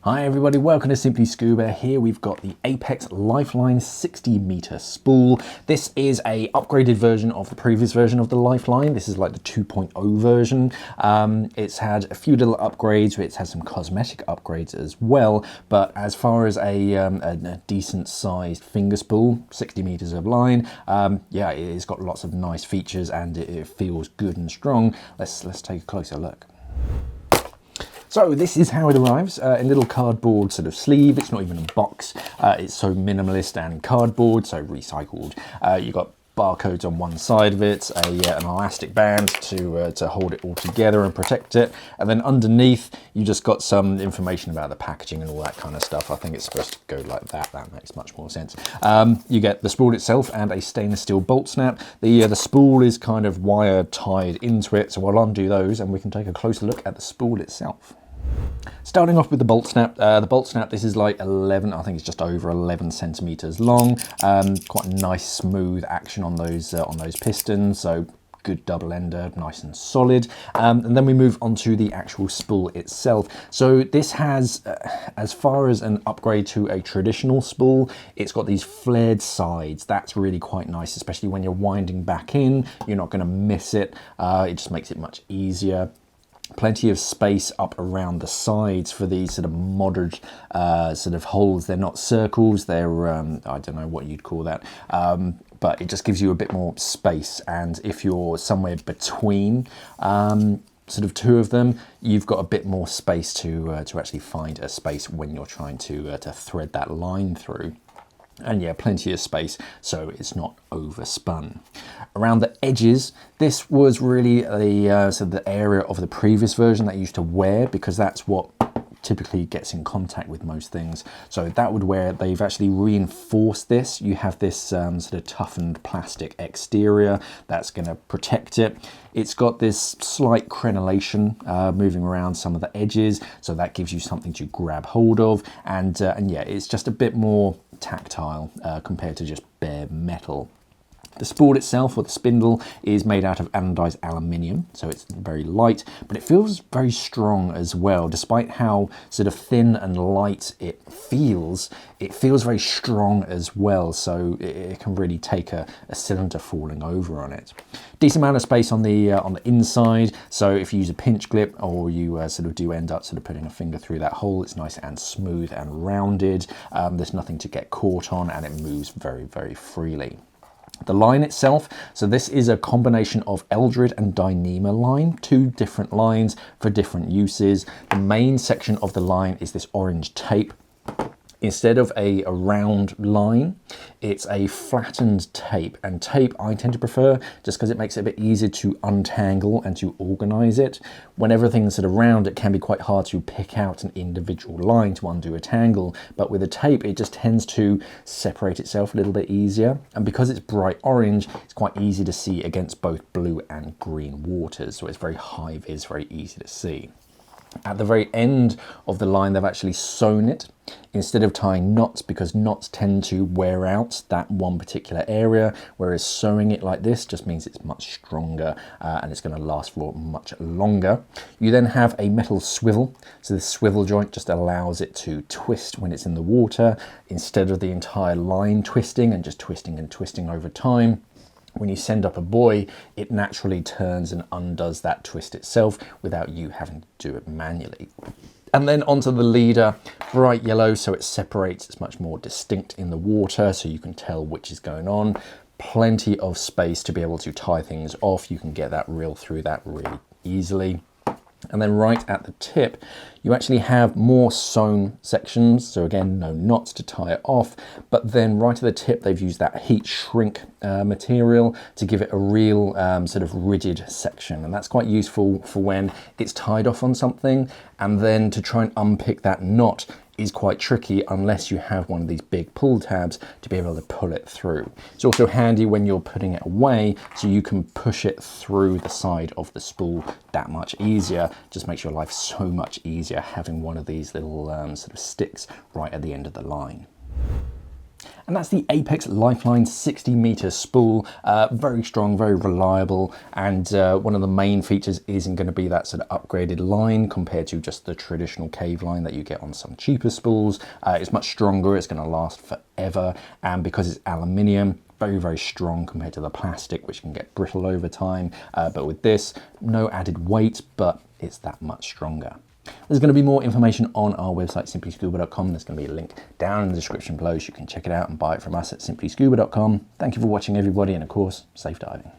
Hi everybody, welcome to Simply Scuba. Here we've got the Apeks LifeLine 60m Spool. This is a upgraded version of the previous version of the LifeLine. This is like the 2.0 version. It's had a few little upgrades. It's had some cosmetic upgrades as well. But as far as a decent sized finger spool, 60 meters of line, yeah, it's got lots of nice features and it feels good and strong. Let's take a closer look. So this is how it arrives, a little cardboard sort of sleeve. It's not even a box. It's so minimalist and cardboard, so recycled. You've got barcodes on one side of it, an elastic band to hold it all together and protect it. And then underneath, you just got some information about the packaging and all that kind of stuff. I think it's supposed to go like that. That makes much more sense. You get the spool itself and a stainless steel bolt snap. The spool is kind of wire tied into it, so I'll undo those and we can take a closer look at the spool itself. Starting off with the bolt snap. This is like 11, I think it's just over 11 centimeters long. Quite a nice smooth action on those pistons, so good double ender, nice and solid. And then we move on to the actual spool itself. So this has, as far as an upgrade to a traditional spool, it's got these flared sides. That's really quite nice, especially when you're winding back in. You're not going to miss it. It just makes it much easier. Plenty of space up around the sides for these sort of moderate sort of holes. They're not circles, they're, I don't know what you'd call that, but it just gives you a bit more space. And if you're somewhere between sort of two of them, you've got a bit more space to actually find a space when you're trying to thread that line through. And yeah, plenty of space, so it's not overspun. Around the edges, this was really the area of the previous version that you used to wear, because that's what typically gets in contact with most things. So that would where they've actually reinforced this. You have this sort of toughened plastic exterior that's going to protect it. It's got this slight crenellation moving around some of the edges, so that gives you something to grab hold of. And yeah, it's just a bit more tactile compared to just bare metal. The spool itself, or the spindle, is made out of anodized aluminium, so it's very light, but it feels very strong as well. Despite how sort of thin and light it feels very strong as well, so it can really take a cylinder falling over on it. Decent amount of space on the inside, so if you use a pinch clip or you sort of do end up sort of putting a finger through that hole, it's nice and smooth and rounded. There's nothing to get caught on, and it moves very, very freely. The line itself, so this is a combination of Eldred and Dyneema line, two different lines for different uses. The main section of the line is this orange tape. Instead of a round line, it's a flattened tape, and tape I tend to prefer just because it makes it a bit easier to untangle and to organize it. When everything's sort of round, it can be quite hard to pick out an individual line to undo a tangle, but with a tape it just tends to separate itself a little bit easier, and because it's bright orange, it's quite easy to see against both blue and green waters, so it's very high vis, very easy to see. At the very end of the line, they've actually sewn it instead of tying knots, because knots tend to wear out that one particular area, whereas sewing it like this just means it's much stronger and it's going to last for much longer. You then have a metal swivel, so this swivel joint just allows it to twist when it's in the water instead of the entire line twisting and just twisting and twisting over time. When you send up a buoy, it naturally turns and undoes that twist itself without you having to do it manually. And then onto the leader, bright yellow, so it separates, it's much more distinct in the water, so you can tell which is going on. Plenty of space to be able to tie things off. You can get that reel through that really easily. And then right at the tip, you actually have more sewn sections. So again, no knots to tie it off. But then right at the tip, they've used that heat shrink material to give it a real sort of rigid section. And that's quite useful for when it's tied off on something. And then to try and unpick that knot is quite tricky unless you have one of these big pull tabs to be able to pull it through. It's also handy when you're putting it away, so you can push it through the side of the spool that much easier. Just makes your life so much easier having one of these little sort of sticks right at the end of the line. and that's the Apeks LifeLine 60m spool. Very strong, very reliable, and one of the main features isn't going to be that sort of upgraded line compared to just the traditional cave line that you get on some cheaper spools. It's much stronger, it's going to last forever, and because it's aluminium, very, very strong compared to the plastic, which can get brittle over time. But with this, no added weight, but it's that much stronger. There's going to be more information on our website, simplyscuba.com. There's going to be a link down in the description below, so you can check it out and buy it from us at simplyscuba.com. Thank you for watching, everybody, and of course, safe diving.